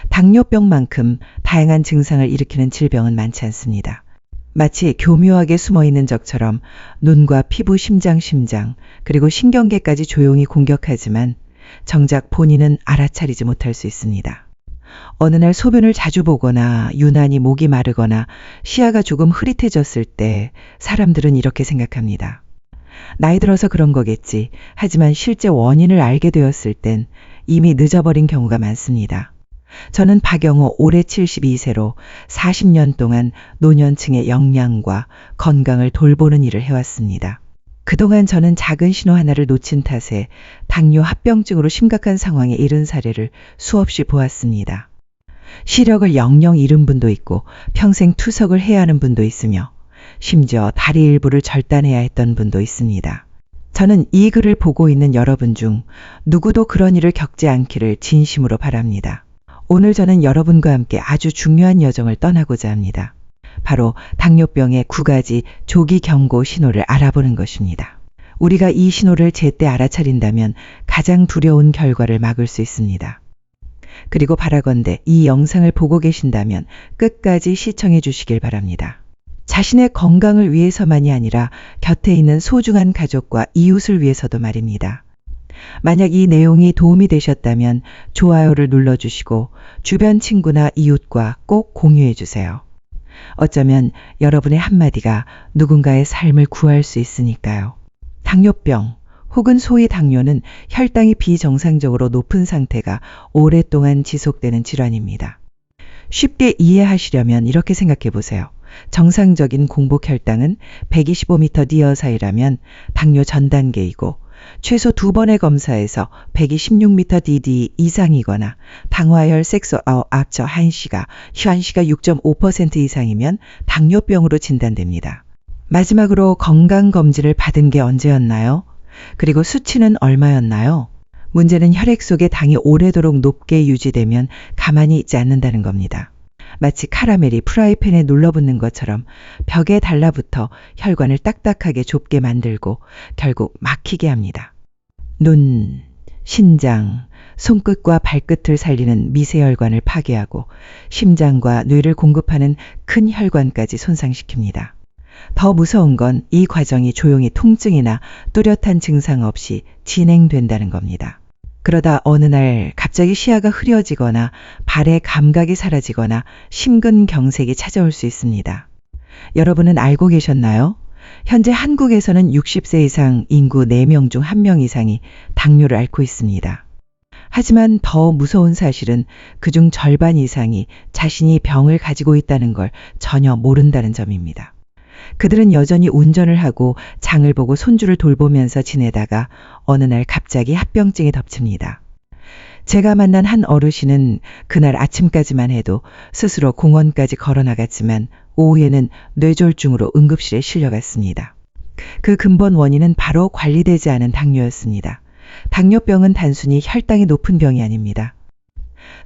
당뇨병만큼 다양한 증상을 일으키는 질병은 많지 않습니다. 마치 교묘하게 숨어있는 적처럼 눈과 피부, 심장, 그리고 신경계까지 조용히 공격하지만 정작 본인은 알아차리지 못할 수 있습니다. 어느 날 소변을 자주 보거나 유난히 목이 마르거나 시야가 조금 흐릿해졌을 때 사람들은 이렇게 생각합니다. 나이 들어서 그런 거겠지. 하지만 실제 원인을 알게 되었을 땐 이미 늦어버린 경우가 많습니다. 저는 박영호, 올해 72세로 40년 동안 노년층의 영양과 건강을 돌보는 일을 해왔습니다. 그동안 저는 작은 신호 하나를 놓친 탓에 당뇨 합병증으로 심각한 상황에 이른 사례를 수없이 보았습니다. 시력을 영영 잃은 분도 있고 평생 투석을 해야 하는 분도 있으며 심지어 다리 일부를 절단해야 했던 분도 있습니다. 저는 이 글을 보고 있는 여러분 중 누구도 그런 일을 겪지 않기를 진심으로 바랍니다. 오늘 저는 여러분과 함께 아주 중요한 여정을 떠나고자 합니다. 바로 당뇨병의 9가지 조기 경고 신호를 알아보는 것입니다. 우리가 이 신호를 제때 알아차린다면 가장 두려운 결과를 막을 수 있습니다. 그리고 바라건대 이 영상을 보고 계신다면 끝까지 시청해 주시길 바랍니다. 자신의 건강을 위해서만이 아니라 곁에 있는 소중한 가족과 이웃을 위해서도 말입니다. 만약 이 내용이 도움이 되셨다면 좋아요를 눌러주시고 주변 친구나 이웃과 꼭 공유해 주세요. 어쩌면 여러분의 한마디가 누군가의 삶을 구할 수 있으니까요. 당뇨병 혹은 소위 당뇨는 혈당이 비정상적으로 높은 상태가 오랫동안 지속되는 질환입니다. 쉽게 이해하시려면 이렇게 생각해 보세요. 정상적인 공복 혈당은 125m/d 사이라면 당뇨 전 단계이고 최소 2번의 검사에서 126m/d 이상이거나 당화혈 색소 합쳐 1시가 6.5% 이상이면 당뇨병으로 진단됩니다. 마지막으로 건강검진을 받은 게 언제였나요? 그리고 수치는 얼마였나요? 문제는 혈액 속에 당이 오래도록 높게 유지되면 가만히 있지 않는다는 겁니다. 마치 카라멜이 프라이팬에 눌러붙는 것처럼 벽에 달라붙어 혈관을 딱딱하게 좁게 만들고 결국 막히게 합니다. 눈, 신장, 손끝과 발끝을 살리는 미세혈관을 파괴하고 심장과 뇌를 공급하는 큰 혈관까지 손상시킵니다. 더 무서운 건 이 과정이 조용히 통증이나 뚜렷한 증상 없이 진행된다는 겁니다. 그러다 어느 날 갑자기 시야가 흐려지거나 발의 감각이 사라지거나 심근경색이 찾아올 수 있습니다. 여러분은 알고 계셨나요? 현재 한국에서는 60세 이상 인구 4명 중 1명 이상이 당뇨를 앓고 있습니다. 하지만 더 무서운 사실은 그중 절반 이상이 자신이 병을 가지고 있다는 걸 전혀 모른다는 점입니다. 그들은 여전히 운전을 하고 장을 보고 손주를 돌보면서 지내다가 어느 날 갑자기 합병증에 덮칩니다. 제가 만난 한 어르신은 그날 아침까지만 해도 스스로 공원까지 걸어 나갔지만 오후에는 뇌졸중으로 응급실에 실려갔습니다. 그 근본 원인은 바로 관리되지 않은 당뇨였습니다. 당뇨병은 단순히 혈당이 높은 병이 아닙니다.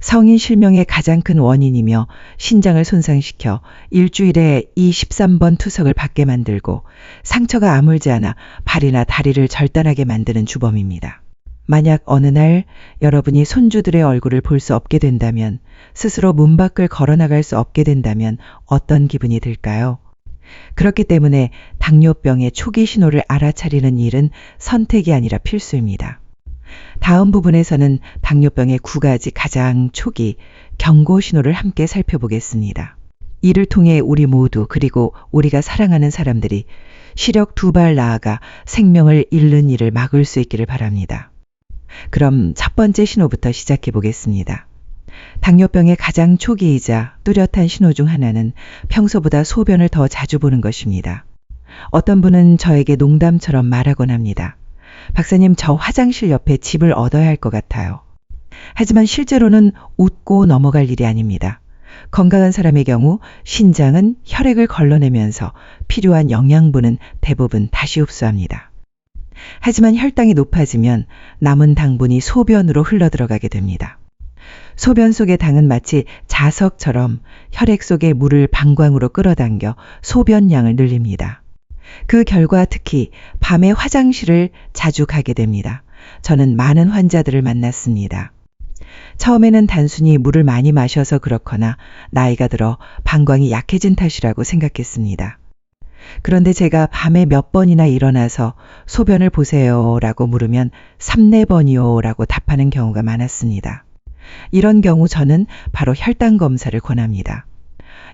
성인 실명의 가장 큰 원인이며 신장을 손상시켜 일주일에 이 13번 투석을 받게 만들고 상처가 아물지 않아 발이나 다리를 절단하게 만드는 주범입니다. 만약 어느 날 여러분이 손주들의 얼굴을 볼 수 없게 된다면, 스스로 문 밖을 걸어나갈 수 없게 된다면 어떤 기분이 들까요? 그렇기 때문에 당뇨병의 초기 신호를 알아차리는 일은 선택이 아니라 필수입니다. 다음 부분에서는 당뇨병의 9가지 가장 초기 경고 신호를 함께 살펴보겠습니다. 이를 통해 우리 모두, 그리고 우리가 사랑하는 사람들이 시력 2발 나아가 생명을 잃는 일을 막을 수 있기를 바랍니다. 그럼 첫 번째 신호부터 시작해 보겠습니다. 당뇨병의 가장 초기이자 뚜렷한 신호 중 하나는 평소보다 소변을 더 자주 보는 것입니다. 어떤 분은 저에게 농담처럼 말하곤 합니다. 박사님, 저 화장실 옆에 집을 얻어야 할 것 같아요. 하지만 실제로는 웃고 넘어갈 일이 아닙니다. 건강한 사람의 경우 신장은 혈액을 걸러내면서 필요한 영양분은 대부분 다시 흡수합니다. 하지만 혈당이 높아지면 남은 당분이 소변으로 흘러들어가게 됩니다. 소변 속의 당은 마치 자석처럼 혈액 속의 물을 방광으로 끌어당겨 소변량을 늘립니다. 그 결과 특히 밤에 화장실을 자주 가게 됩니다. 저는 많은 환자들을 만났습니다. 처음에는 단순히 물을 많이 마셔서 그렇거나 나이가 들어 방광이 약해진 탓이라고 생각했습니다. 그런데 제가 밤에 몇 번이나 일어나서 소변을 보세요 라고 물으면 3, 4번이요 라고 답하는 경우가 많았습니다. 이런 경우 저는 바로 혈당 검사를 권합니다.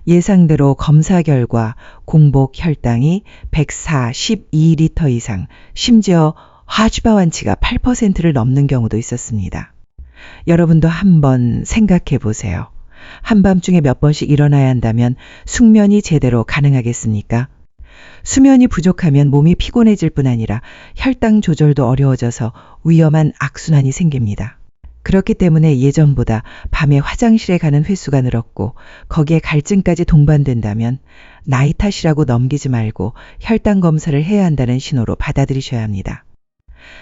예상대로 검사 결과 공복 혈당이 142리터 이상, 심지어 하주바완치가 8%를 넘는 경우도 있었습니다. 여러분도 한번 생각해 보세요. 한밤중에 몇 번씩 일어나야 한다면 숙면이 제대로 가능하겠습니까? 수면이 부족하면 몸이 피곤해질 뿐 아니라 혈당 조절도 어려워져서 위험한 악순환이 생깁니다. 그렇기 때문에 예전보다 밤에 화장실에 가는 횟수가 늘었고 거기에 갈증까지 동반된다면 나이 탓이라고 넘기지 말고 혈당 검사를 해야 한다는 신호로 받아들이셔야 합니다.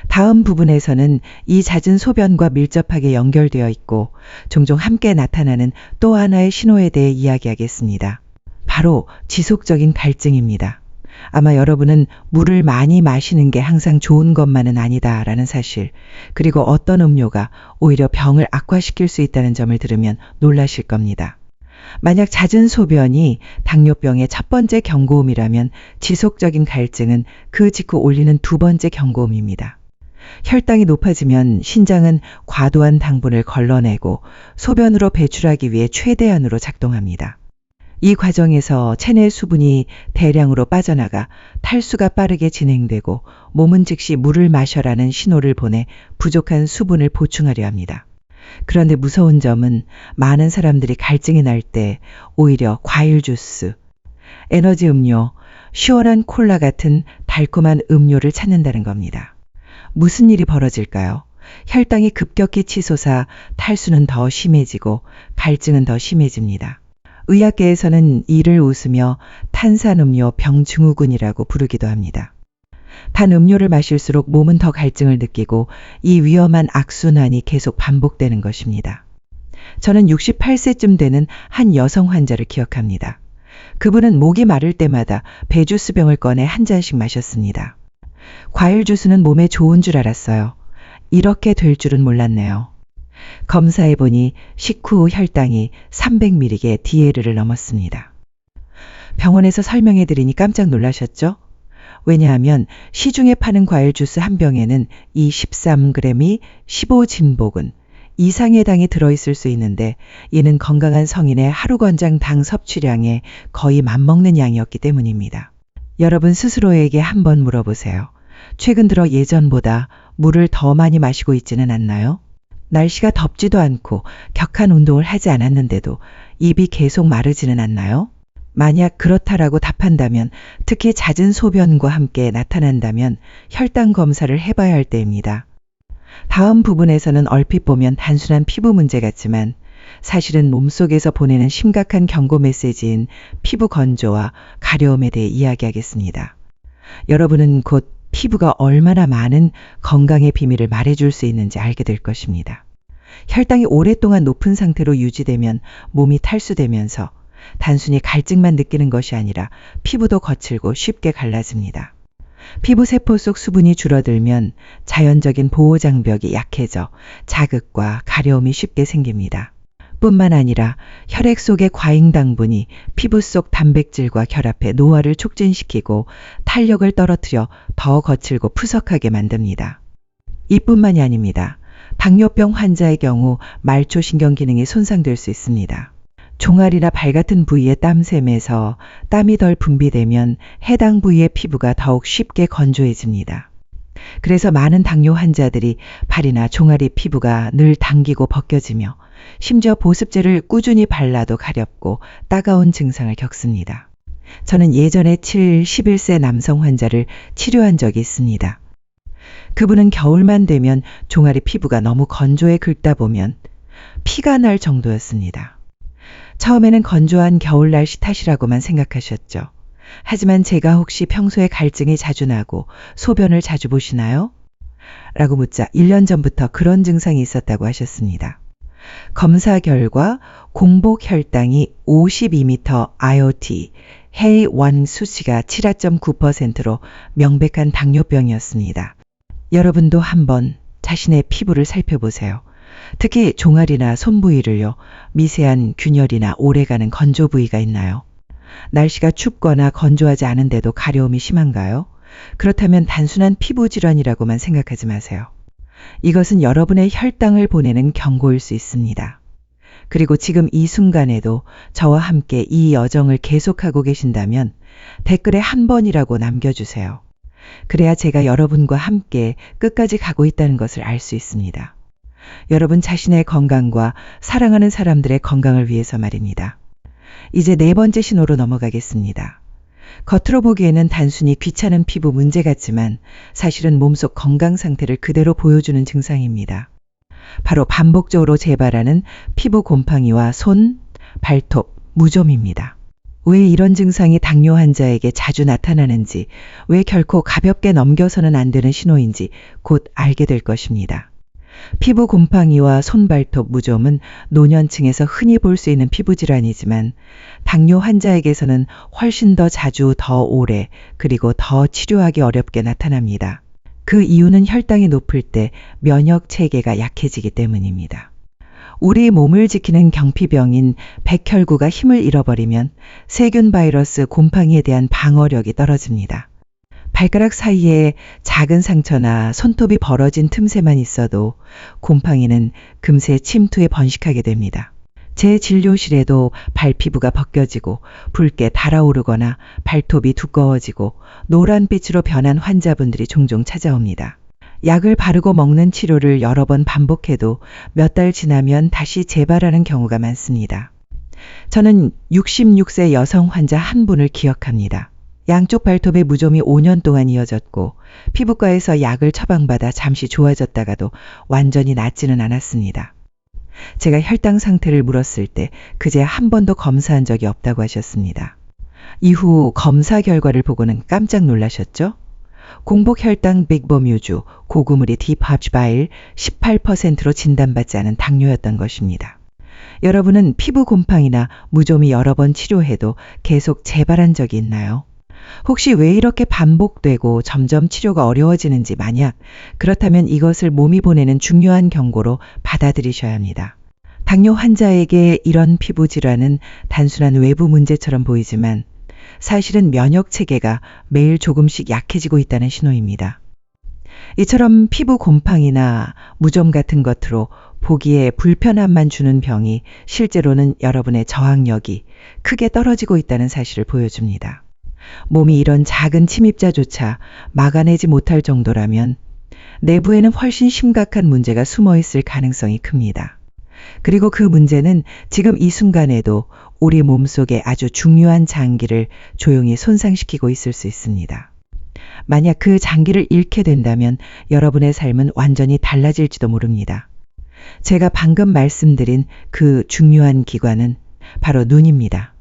다음 부분에서는 이 잦은 소변과 밀접하게 연결되어 있고 종종 함께 나타나는 또 하나의 신호에 대해 이야기하겠습니다. 바로 지속적인 갈증입니다. 아마 여러분은 물을 많이 마시는 게 항상 좋은 것만은 아니다라는 사실, 그리고 어떤 음료가 오히려 병을 악화시킬 수 있다는 점을 들으면 놀라실 겁니다. 만약 잦은 소변이 당뇨병의 첫 번째 경고음이라면 지속적인 갈증은 그 직후 올리는 두 번째 경고음입니다. 혈당이 높아지면 신장은 과도한 당분을 걸러내고 소변으로 배출하기 위해 최대한으로 작동합니다. 이 과정에서 체내 수분이 대량으로 빠져나가 탈수가 빠르게 진행되고 몸은 즉시 물을 마셔라는 신호를 보내 부족한 수분을 보충하려 합니다. 그런데 무서운 점은 많은 사람들이 갈증이 날 때 오히려 과일 주스, 에너지 음료, 시원한 콜라 같은 달콤한 음료를 찾는다는 겁니다. 무슨 일이 벌어질까요? 혈당이 급격히 치솟아 탈수는 더 심해지고 갈증은 더 심해집니다. 의학계에서는 이를 웃으며 탄산음료 병증후군이라고 부르기도 합니다. 단 음료를 마실수록 몸은 더 갈증을 느끼고 이 위험한 악순환이 계속 반복되는 것입니다. 저는 68세쯤 되는 한 여성 환자를 기억합니다. 그분은 목이 마를 때마다 배주스병을 꺼내 한 잔씩 마셨습니다. 과일 주스는 몸에 좋은 줄 알았어요. 이렇게 될 줄은 몰랐네요. 검사해보니 식후 혈당이 300mg의 DL을 넘었습니다. 병원에서 설명해드리니 깜짝 놀라셨죠? 왜냐하면 시중에 파는 과일 주스 한 병에는 이 13g이 15진복은 이상의 당이 들어있을 수 있는데 이는 건강한 성인의 하루 권장 당 섭취량에 거의 맞먹는 양이었기 때문입니다. 여러분 스스로에게 한번 물어보세요. 최근 들어 예전보다 물을 더 많이 마시고 있지는 않나요? 날씨가 덥지도 않고 격한 운동을 하지 않았는데도 입이 계속 마르지는 않나요? 만약 그렇다라고 답한다면, 특히 잦은 소변과 함께 나타난다면 혈당 검사를 해봐야 할 때입니다. 다음 부분에서는 얼핏 보면 단순한 피부 문제 같지만 사실은 몸속에서 보내는 심각한 경고 메시지인 피부 건조와 가려움에 대해 이야기하겠습니다. 여러분은 곧 피부가 얼마나 많은 건강의 비밀을 말해줄 수 있는지 알게 될 것입니다. 혈당이 오랫동안 높은 상태로 유지되면 몸이 탈수되면서 단순히 갈증만 느끼는 것이 아니라 피부도 거칠고 쉽게 갈라집니다. 피부 세포 속 수분이 줄어들면 자연적인 보호 장벽이 약해져 자극과 가려움이 쉽게 생깁니다. 뿐만 아니라 혈액 속의 과잉 당분이 피부 속 단백질과 결합해 노화를 촉진시키고 탄력을 떨어뜨려 더 거칠고 푸석하게 만듭니다. 이뿐만이 아닙니다. 당뇨병 환자의 경우 말초신경 기능이 손상될 수 있습니다. 종아리나 발 같은 부위에 땀샘에서 땀이 덜 분비되면 해당 부위의 피부가 더욱 쉽게 건조해집니다. 그래서 많은 당뇨 환자들이 발이나 종아리 피부가 늘 당기고 벗겨지며 심지어 보습제를 꾸준히 발라도 가렵고 따가운 증상을 겪습니다. 저는 예전에 71세 남성 환자를 치료한 적이 있습니다. 그분은 겨울만 되면 종아리 피부가 너무 건조해 긁다 보면 피가 날 정도였습니다. 처음에는 건조한 겨울 날씨 탓이라고만 생각하셨죠. 하지만 제가 혹시 평소에 갈증이 자주 나고 소변을 자주 보시나요? 라고 묻자 1년 전부터 그런 증상이 있었다고 하셨습니다. 검사 결과 공복 혈당이 52m IOT HEY1 수치가 7.9%로 명백한 당뇨병이었습니다. 여러분도 한번 자신의 피부를 살펴보세요. 특히 종아리나 손 부위를요, 미세한 균열이나 오래가는 건조 부위가 있나요? 날씨가 춥거나 건조하지 않은데도 가려움이 심한가요? 그렇다면 단순한 피부 질환이라고만 생각하지 마세요. 이것은 여러분의 혈당을 보내는 경고일 수 있습니다. 그리고 지금 이 순간에도 저와 함께 이 여정을 계속하고 계신다면 댓글에 한 번이라고 남겨주세요. 그래야 제가 여러분과 함께 끝까지 가고 있다는 것을 알 수 있습니다. 여러분 자신의 건강과 사랑하는 사람들의 건강을 위해서 말입니다. 이제 네 번째 신호로 넘어가겠습니다. 겉으로 보기에는 단순히 귀찮은 피부 문제 같지만 사실은 몸속 건강 상태를 그대로 보여주는 증상입니다. 바로 반복적으로 재발하는 피부 곰팡이와 손, 발톱, 무좀입니다. 왜 이런 증상이 당뇨 환자에게 자주 나타나는지, 왜 결코 가볍게 넘겨서는 안 되는 신호인지 곧 알게 될 것입니다. 피부 곰팡이와 손발톱 무좀은 노년층에서 흔히 볼 수 있는 피부 질환이지만 당뇨 환자에게서는 훨씬 더 자주, 더 오래, 그리고 더 치료하기 어렵게 나타납니다. 그 이유는 혈당이 높을 때 면역 체계가 약해지기 때문입니다. 우리 몸을 지키는 경피병인 백혈구가 힘을 잃어버리면 세균, 바이러스, 곰팡이에 대한 방어력이 떨어집니다. 발가락 사이에 작은 상처나 손톱이 벌어진 틈새만 있어도 곰팡이는 금세 침투해 번식하게 됩니다. 제 진료실에도 발피부가 벗겨지고 붉게 달아오르거나 발톱이 두꺼워지고 노란빛으로 변한 환자분들이 종종 찾아옵니다. 약을 바르고 먹는 치료를 여러 번 반복해도 몇 달 지나면 다시 재발하는 경우가 많습니다. 저는 66세 여성 환자 한 분을 기억합니다. 양쪽 발톱에 무좀이 5년 동안 이어졌고 피부과에서 약을 처방받아 잠시 좋아졌다가도 완전히 낫지는 않았습니다. 제가 혈당 상태를 물었을 때 그제 한 번도 검사한 적이 없다고 하셨습니다. 이후 검사 결과를 보고는 깜짝 놀라셨죠? 공복 혈당 빅버뮤주 고구물이 디팝바일 18%로 진단받지 않은 당뇨였던 것입니다. 여러분은 피부 곰팡이나 무좀이 여러 번 치료해도 계속 재발한 적이 있나요? 혹시 왜 이렇게 반복되고 점점 치료가 어려워지는지, 만약 그렇다면 이것을 몸이 보내는 중요한 경고로 받아들이셔야 합니다. 당뇨 환자에게 이런 피부 질환은 단순한 외부 문제처럼 보이지만 사실은 면역 체계가 매일 조금씩 약해지고 있다는 신호입니다. 이처럼 피부 곰팡이나 무좀 같은 것으로 보기에 불편함만 주는 병이 실제로는 여러분의 저항력이 크게 떨어지고 있다는 사실을 보여줍니다. 몸이 이런 작은 침입자조차 막아내지 못할 정도라면 내부에는 훨씬 심각한 문제가 숨어 있을 가능성이 큽니다. 그리고 그 문제는 지금 이 순간에도 우리 몸속의 아주 중요한 장기를 조용히 손상시키고 있을 수 있습니다. 만약 그 장기를 잃게 된다면 여러분의 삶은 완전히 달라질지도 모릅니다. 제가 방금 말씀드린 그 중요한 기관은 바로 눈입니다.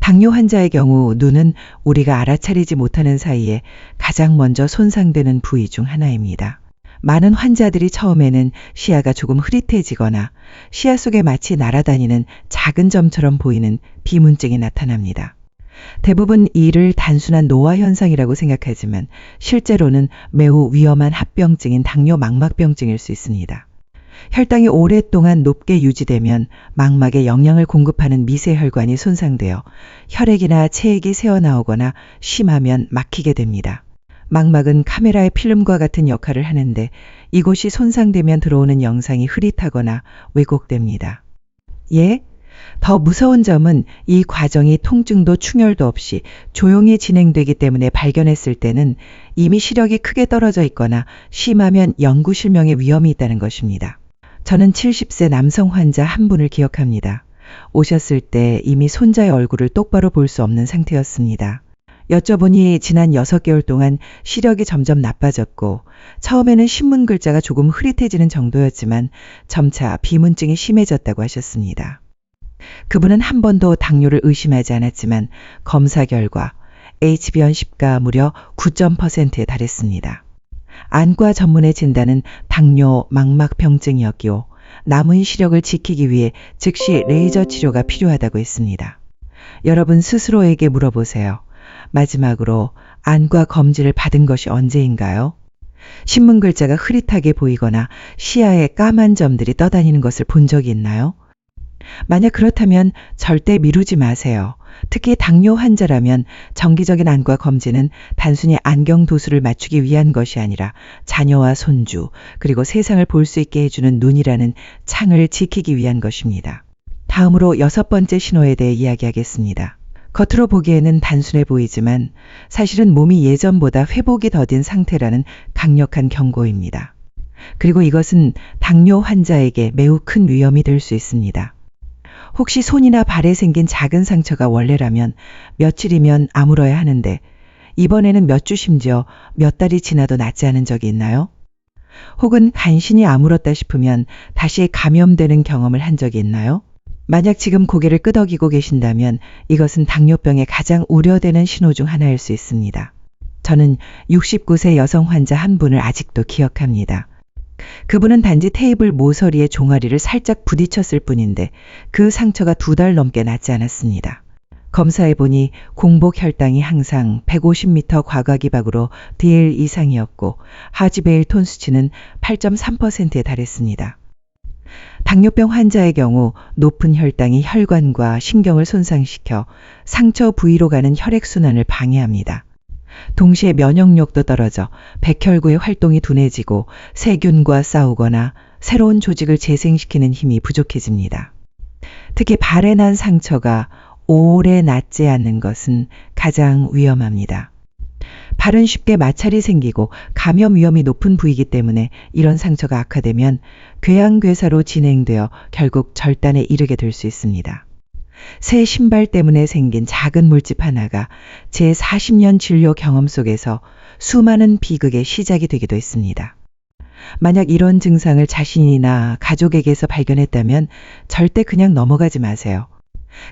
당뇨 환자의 경우 눈은 우리가 알아차리지 못하는 사이에 가장 먼저 손상되는 부위 중 하나입니다. 많은 환자들이 처음에는 시야가 조금 흐릿해지거나 시야 속에 마치 날아다니는 작은 점처럼 보이는 비문증이 나타납니다. 대부분 이를 단순한 노화 현상이라고 생각하지만 실제로는 매우 위험한 합병증인 당뇨 망막병증일 수 있습니다. 혈당이 오랫동안 높게 유지되면 망막에 영양을 공급하는 미세혈관이 손상되어 혈액이나 체액이 새어나오거나 심하면 막히게 됩니다. 망막은 카메라의 필름과 같은 역할을 하는데 이곳이 손상되면 들어오는 영상이 흐릿하거나 왜곡됩니다. 더 무서운 점은 이 과정이 통증도 충혈도 없이 조용히 진행되기 때문에 발견했을 때는 이미 시력이 크게 떨어져 있거나 심하면 영구 실명의 위험이 있다는 것입니다. 저는 70세 남성 환자 한 분을 기억합니다. 오셨을 때 이미 손자의 얼굴을 똑바로 볼 수 없는 상태였습니다. 여쭤보니 지난 6개월 동안 시력이 점점 나빠졌고 처음에는 신문 글자가 조금 흐릿해지는 정도였지만 점차 비문증이 심해졌다고 하셨습니다. 그분은 한 번도 당뇨를 의심하지 않았지만 검사 결과 HbA1C가 무려 9.%에 달했습니다. 안과 전문의 진단은 당뇨 망막병증이었기요. 남은 시력을 지키기 위해 즉시 레이저 치료가 필요하다고 했습니다. 여러분 스스로에게 물어보세요. 마지막으로 안과 검진을 받은 것이 언제인가요? 신문 글자가 흐릿하게 보이거나 시야에 까만 점들이 떠다니는 것을 본 적이 있나요? 만약 그렇다면 절대 미루지 마세요. 특히 당뇨 환자라면 정기적인 안과 검진은 단순히 안경 도수를 맞추기 위한 것이 아니라 자녀와 손주, 그리고 세상을 볼 수 있게 해주는 눈이라는 창을 지키기 위한 것입니다. 다음으로 6번째 신호에 대해 이야기하겠습니다. 겉으로 보기에는 단순해 보이지만 사실은 몸이 예전보다 회복이 더딘 상태라는 강력한 경고입니다. 그리고 이것은 당뇨 환자에게 매우 큰 위험이 될 수 있습니다. 혹시 손이나 발에 생긴 작은 상처가 원래라면 며칠이면 아물어야 하는데 이번에는 몇 주 심지어 몇 달이 지나도 낫지 않은 적이 있나요? 혹은 간신히 아물었다 싶으면 다시 감염되는 경험을 한 적이 있나요? 만약 지금 고개를 끄덕이고 계신다면 이것은 당뇨병의 가장 우려되는 신호 중 하나일 수 있습니다. 저는 69세 여성 환자 한 분을 아직도 기억합니다. 그분은 단지 테이블 모서리에 종아리를 살짝 부딪혔을 뿐인데 그 상처가 2달 넘게 낫지 않았습니다. 검사해보니 공복 혈당이 항상 150m 과각이박으로 DL 이상이었고 하지베일 톤 수치는 8.3%에 달했습니다. 당뇨병 환자의 경우 높은 혈당이 혈관과 신경을 손상시켜 상처 부위로 가는 혈액순환을 방해합니다. 동시에 면역력도 떨어져 백혈구의 활동이 둔해지고 세균과 싸우거나 새로운 조직을 재생시키는 힘이 부족해집니다. 특히 발에 난 상처가 오래 낫지 않는 것은 가장 위험합니다. 발은 쉽게 마찰이 생기고 감염 위험이 높은 부위이기 때문에 이런 상처가 악화되면 궤양괴사로 진행되어 결국 절단에 이르게 될 수 있습니다. 새 신발 때문에 생긴 작은 물집 하나가 제 40년 진료 경험 속에서 수많은 비극의 시작이 되기도 했습니다. 만약 이런 증상을 자신이나 가족에게서 발견했다면 절대 그냥 넘어가지 마세요.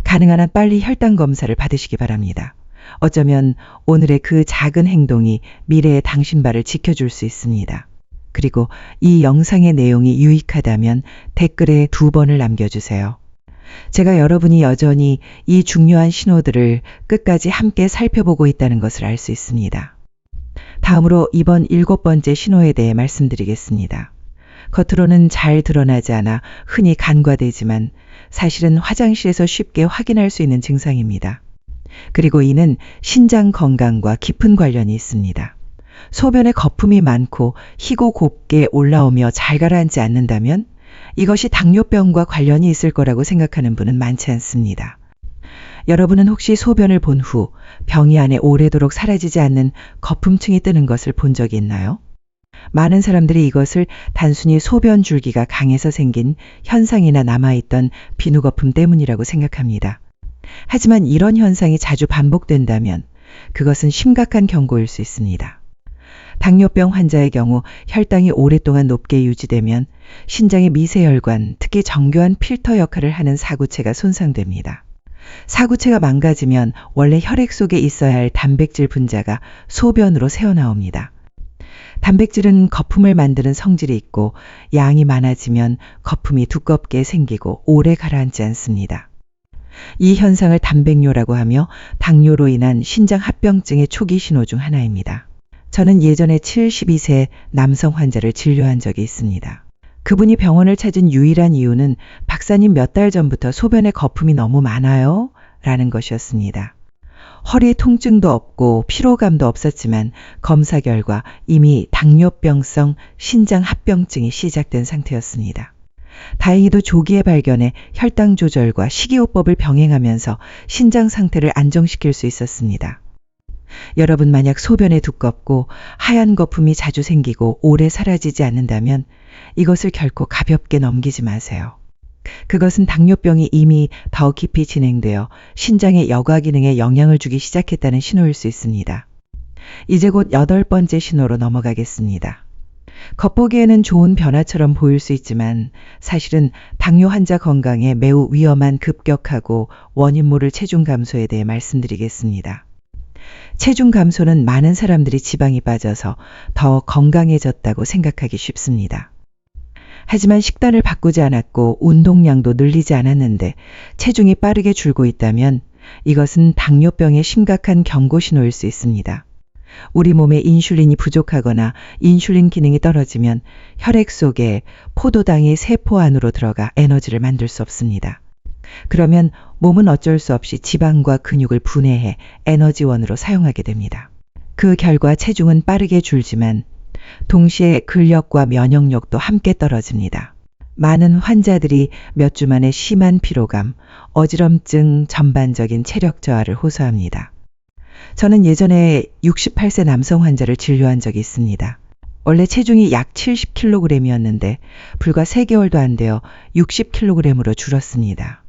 가능한 한 빨리 혈당 검사를 받으시기 바랍니다. 어쩌면 오늘의 그 작은 행동이 미래의 당신 발을 지켜줄 수 있습니다. 그리고 이 영상의 내용이 유익하다면 댓글에 2번을 남겨주세요. 제가 여러분이 여전히 이 중요한 신호들을 끝까지 함께 살펴보고 있다는 것을 알 수 있습니다. 다음으로 이번 7번째 신호에 대해 말씀드리겠습니다. 겉으로는 잘 드러나지 않아 흔히 간과되지만 사실은 화장실에서 쉽게 확인할 수 있는 증상입니다. 그리고 이는 신장 건강과 깊은 관련이 있습니다. 소변에 거품이 많고 희고 곱게 올라오며 잘 가라앉지 않는다면 이것이 당뇨병과 관련이 있을 거라고 생각하는 분은 많지 않습니다. 여러분은 혹시 소변을 본 후 병이 안에 오래도록 사라지지 않는 거품층이 뜨는 것을 본 적이 있나요? 많은 사람들이 이것을 단순히 소변 줄기가 강해서 생긴 현상이나 남아있던 비누거품 때문이라고 생각합니다. 하지만 이런 현상이 자주 반복된다면 그것은 심각한 경고일 수 있습니다. 당뇨병 환자의 경우 혈당이 오랫동안 높게 유지되면 신장의 미세혈관, 특히 정교한 필터 역할을 하는 사구체가 손상됩니다. 사구체가 망가지면 원래 혈액 속에 있어야 할 단백질 분자가 소변으로 새어나옵니다. 단백질은 거품을 만드는 성질이 있고 양이 많아지면 거품이 두껍게 생기고 오래 가라앉지 않습니다. 이 현상을 단백뇨라고 하며 당뇨로 인한 신장 합병증의 초기 신호 중 하나입니다. 저는 예전에 72세 남성 환자를 진료한 적이 있습니다. 그분이 병원을 찾은 유일한 이유는 박사님 몇 달 전부터 소변에 거품이 너무 많아요? 라는 것이었습니다. 허리 통증도 없고 피로감도 없었지만 검사 결과 이미 당뇨병성 신장 합병증이 시작된 상태였습니다. 다행히도 조기에 발견해 혈당 조절과 식이요법을 병행하면서 신장 상태를 안정시킬 수 있었습니다. 여러분 만약 소변에 두껍고 하얀 거품이 자주 생기고 오래 사라지지 않는다면 이것을 결코 가볍게 넘기지 마세요. 그것은 당뇨병이 이미 더 깊이 진행되어 신장의 여과 기능에 영향을 주기 시작했다는 신호일 수 있습니다. 이제 곧 8번째 신호로 넘어가겠습니다. 겉보기에는 좋은 변화처럼 보일 수 있지만 사실은 당뇨 환자 건강에 매우 위험한 급격하고 원인 모를 체중 감소에 대해 말씀드리겠습니다. 체중 감소는 많은 사람들이 지방이 빠져서 더 건강해졌다고 생각하기 쉽습니다. 하지만 식단을 바꾸지 않았고 운동량도 늘리지 않았는데 체중이 빠르게 줄고 있다면 이것은 당뇨병의 심각한 경고 신호일 수 있습니다. 우리 몸에 인슐린이 부족하거나 인슐린 기능이 떨어지면 혈액 속에 포도당이 세포 안으로 들어가 에너지를 만들 수 없습니다. 그러면 몸은 어쩔 수 없이 지방과 근육을 분해해 에너지원으로 사용하게 됩니다. 그 결과 체중은 빠르게 줄지만 동시에 근력과 면역력도 함께 떨어집니다. 많은 환자들이 몇 주 만에 심한 피로감, 어지럼증, 전반적인 체력 저하를 호소합니다. 저는 예전에 68세 남성 환자를 진료한 적이 있습니다. 원래 체중이 약 70kg이었는데 불과 3개월도 안 되어 60kg으로 줄었습니다.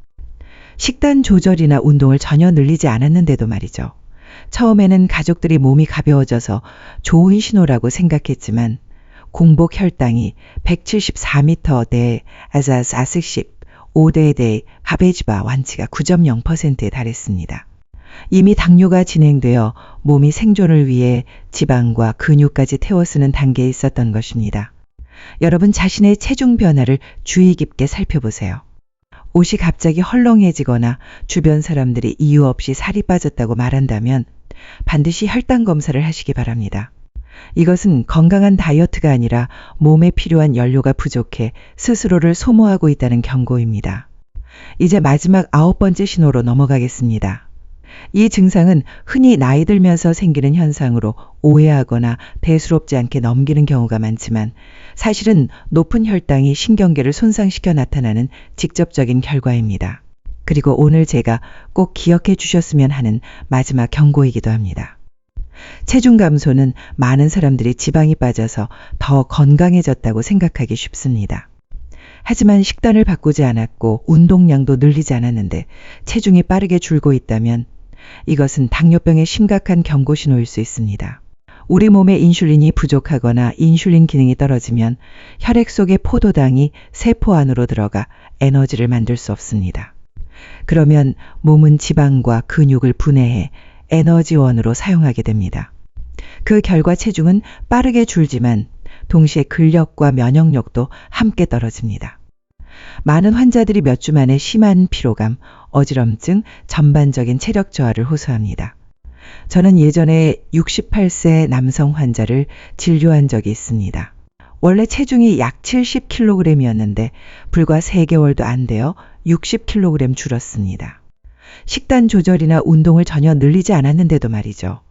식단 조절이나 운동을 전혀 늘리지 않았는데도 말이죠. 처음에는 가족들이 몸이 가벼워져서 좋은 신호라고 생각했지만 공복 혈당이 174m대 아자스 아스십 5대대 하베지바 완치가 9.0%에 달했습니다. 이미 당뇨가 진행되어 몸이 생존을 위해 지방과 근육까지 태워 쓰는 단계에 있었던 것입니다. 여러분 자신의 체중 변화를 주의 깊게 살펴보세요. 옷이 갑자기 헐렁해지거나 주변 사람들이 이유 없이 살이 빠졌다고 말한다면 반드시 혈당 검사를 하시기 바랍니다. 이것은 건강한 다이어트가 아니라 몸에 필요한 연료가 부족해 스스로를 소모하고 있다는 경고입니다. 이제 마지막 9번째 신호로 넘어가겠습니다. 이 증상은 흔히 나이 들면서 생기는 현상으로 오해하거나 대수롭지 않게 넘기는 경우가 많지만 사실은 높은 혈당이 신경계를 손상시켜 나타나는 직접적인 결과입니다. 그리고 오늘 제가 꼭 기억해 주셨으면 하는 마지막 경고이기도 합니다. 체중 감소는 많은 사람들이 지방이 빠져서 더 건강해졌다고 생각하기 쉽습니다. 하지만 식단을 바꾸지 않았고 운동량도 늘리지 않았는데 체중이 빠르게 줄고 있다면 이것은 당뇨병의 심각한 경고 신호일 수 있습니다. 우리 몸에 인슐린이 부족하거나 인슐린 기능이 떨어지면 혈액 속의 포도당이 세포 안으로 들어가 에너지를 만들 수 없습니다. 그러면 몸은 지방과 근육을 분해해 에너지원으로 사용하게 됩니다. 그 결과 체중은 빠르게 줄지만 동시에 근력과 면역력도 함께 떨어집니다. 많은 환자들이 몇 주 만에 심한 피로감, 어지럼증, 전반적인 체력 저하를 호소합니다. 저는 예전에 68세 남성 환자를 진료한 적이 있습니다. 원래 체중이 약 70kg이었는데 불과 3개월도 안 되어 60kg 줄었습니다. 식단 조절이나 운동을 전혀 늘리지 않았는데도 말이죠.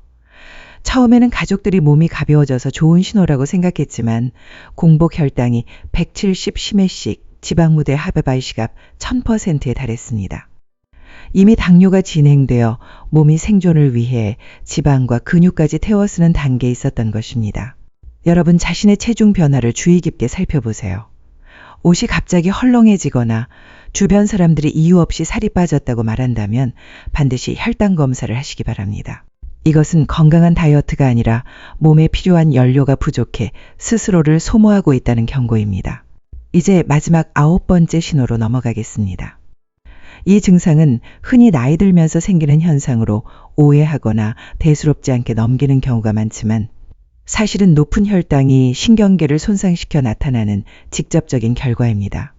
처음에는 가족들이 몸이 가벼워져서 좋은 신호라고 생각했지만 공복 혈당이 170 시매씩 지방무대 하베바이시갑 1000%에 달했습니다. 이미 당뇨가 진행되어 몸이 생존을 위해 지방과 근육까지 태워 쓰는 단계에 있었던 것입니다. 여러분 자신의 체중 변화를 주의 깊게 살펴보세요. 옷이 갑자기 헐렁해지거나 주변 사람들이 이유 없이 살이 빠졌다고 말한다면 반드시 혈당 검사를 하시기 바랍니다. 이것은 건강한 다이어트가 아니라 몸에 필요한 연료가 부족해 스스로를 소모하고 있다는 경고입니다. 이제 마지막 9번째 신호로 넘어가겠습니다. 이 증상은 흔히 나이 들면서 생기는 현상으로 오해하거나 대수롭지 않게 넘기는 경우가 많지만 사실은 높은 혈당이 신경계를 손상시켜 나타나는 직접적인 결과입니다.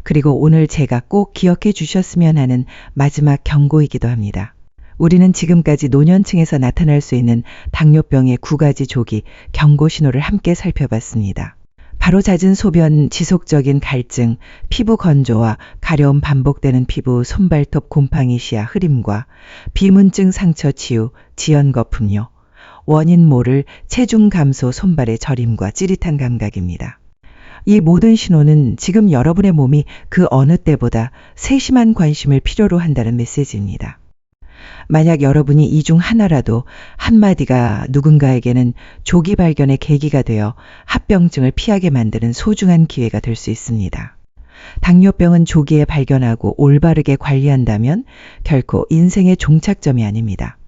그리고 오늘 제가 꼭 기억해 주셨으면 하는 마지막 경고이기도 합니다. 우리는 지금까지 노년층에서 나타날 수 있는 당뇨병의 9가지 조기 경고 신호를 함께 살펴봤습니다. 바로 잦은 소변, 지속적인 갈증, 피부 건조와 가려움 반복되는 피부, 손발톱 곰팡이 시야 흐림과 비문증 상처 치유, 지연 거품요, 원인 모를 체중 감소 손발의 저림과 찌릿한 감각입니다. 이 모든 신호는 지금 여러분의 몸이 그 어느 때보다 세심한 관심을 필요로 한다는 메시지입니다. 만약 여러분이 이 중 하나라도 한마디가 누군가에게는 조기 발견의 계기가 되어 합병증을 피하게 만드는 소중한 기회가 될 수 있습니다. 당뇨병은 조기에 발견하고 올바르게 관리한다면 결코 인생의 종착점이 아닙니다.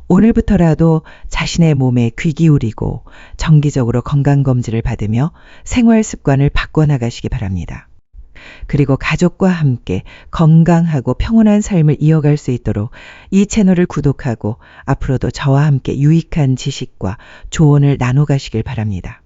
오늘부터라도 자신의 몸에 귀 기울이고 정기적으로 건강검진을 받으며 생활 습관을 바꿔나가시기 바랍니다. 그리고 가족과 함께 건강하고 평온한 삶을 이어갈 수 있도록 이 채널을 구독하고 앞으로도 저와 함께 유익한 지식과 조언을 나눠 가시길 바랍니다.